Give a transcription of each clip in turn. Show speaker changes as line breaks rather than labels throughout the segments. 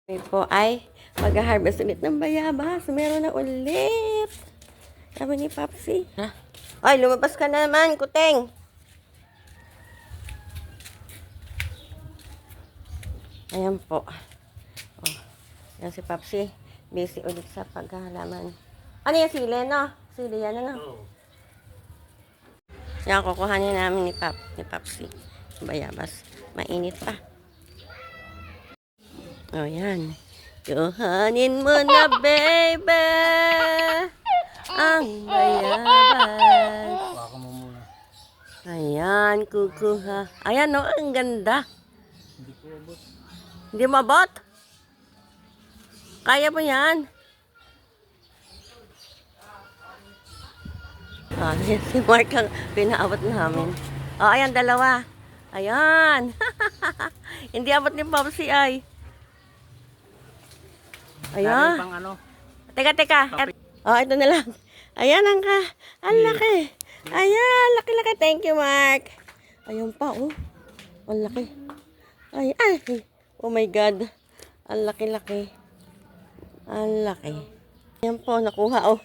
Ngayon po ay mag-harvest ulit ng bayabas. Meron na ulit. Sabi ni Papsi. Ha? Ay, lumabas ka na naman, Kuteng. Ayan po. Oh, yan si Papsi. Busy ulit sa paghahalaman. Ano yan, sili, no? Sili yan, ano? Yan, kukuhanin namin ni Papsi. Bayabas. Mainit pa. Oh, yan. Kuhanin mo na, baby, ang bayabas.
Baka mo muna.
Ayan, kukuha. Ayan, no, ang ganda.
Hindi ko abot.
Hindi mo abot? Kaya mo yan? Ah, si Mark ang pinaabot namin. Oh, ayan, dalawa. Ayan. Hindi abot ni Popsi ay. Ayan.
Pang ano?
Teka. Oh, ito na lang. Ayan ang laki. Ayan, laki-laki. Thank you, Mark. Ayun pa, oh. Ang laki. Ay. Oh my God. Ang laki-laki. Ang laki. Ayan po, nakuha, oh.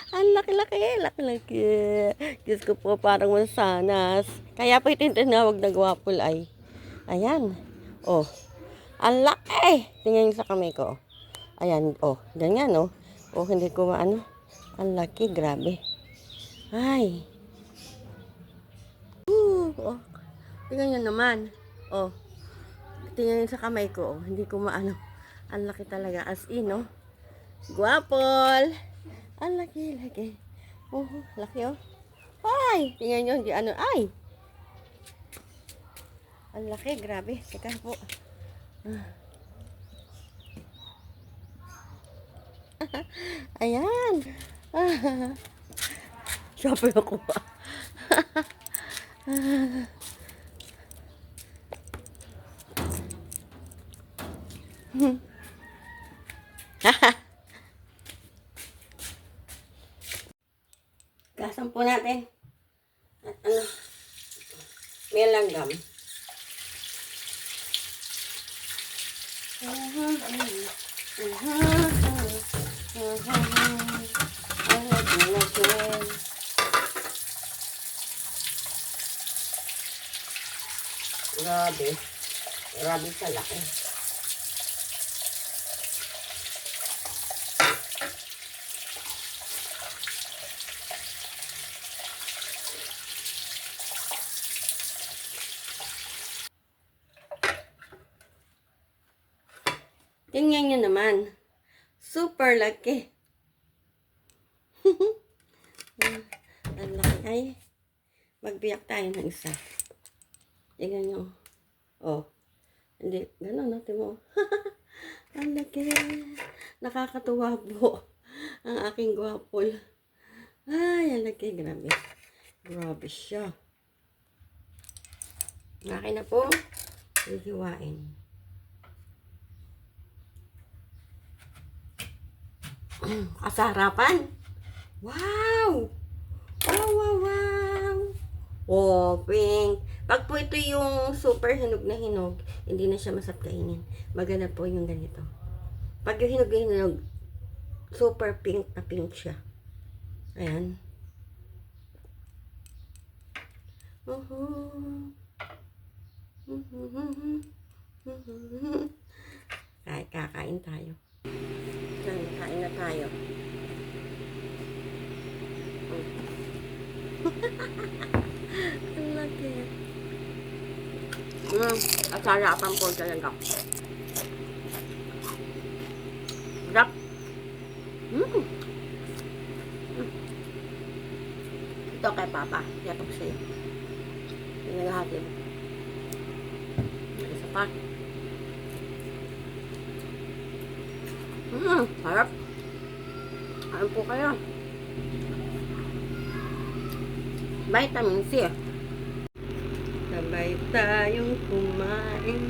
Ang laki-laki. Diyos ko po, parang mansanas. Kaya po ito yung tinawag na gwapol ay. Ayan. Oh. Ang laki. Tingnan sa kamay ko, oh. Ayan, oh, ganyan, oh. Oh, hindi ko maano. Ang laki, grabe. Ay. Oh. Tingnan nyo naman. Oh. Tingnan nyo sa kamay ko, oh. Hindi ko maano. Ang laki talaga, as in, oh. Guwapol. Ang laki. Oh, laki, oh. Ay, tingnan nyo, hindi ano, ay. Ang laki, grabe. Teka po. Ayan. Sabi ako pa. Gasan po natin. At ano, may langgam. Grabe sa laki. Tingnan nyo naman. Super laki. Ang laki ay. Magbiyak tayo ng isa. Tingnan nyo. Oh. Hindi. Ganon natin mo. Ang laki. Nakakatuwa po. Ang aking gwapol. Ay, ang laki. Grabe. Grabe siya. Akin na po. Hihiwain. Kasarapan. Wow! Wow! Oh, pink. Pag po ito yung super hinog na hinog, hindi na siya masarap kainin. Maganda po yung ganito. Pag yung hinog na hinog, super pink na pink siya. Ayan. Kakain tayo. Kain na tayo. Ang laki. Kasarapan po talaga. Sarap. Ito kay Papa. Yatok sa'yo. Pinaghahatid. Isa pa. Sarap. Kain po kayo. Vitamin C. Sabay tayong kumain.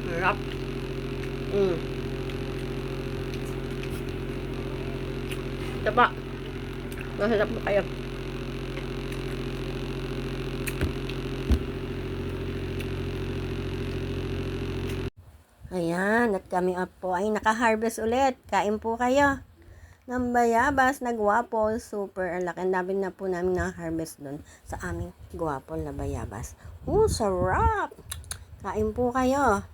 Sarap. Taba. Masarap mo kayo. Ayan, at kami po ay naka-harvest ulit. Kain po kayo ng bayabas na gwapo. Super, ang laki. Ang dami na po namin na-harvest doon sa aming gwapo na bayabas. Sarap! Kain po kayo.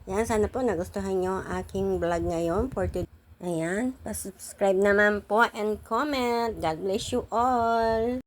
Yan, sana po nagustuhan nyo ang aking vlog ngayon for today. Ayan, pa-subscribe naman po and comment. God bless you all.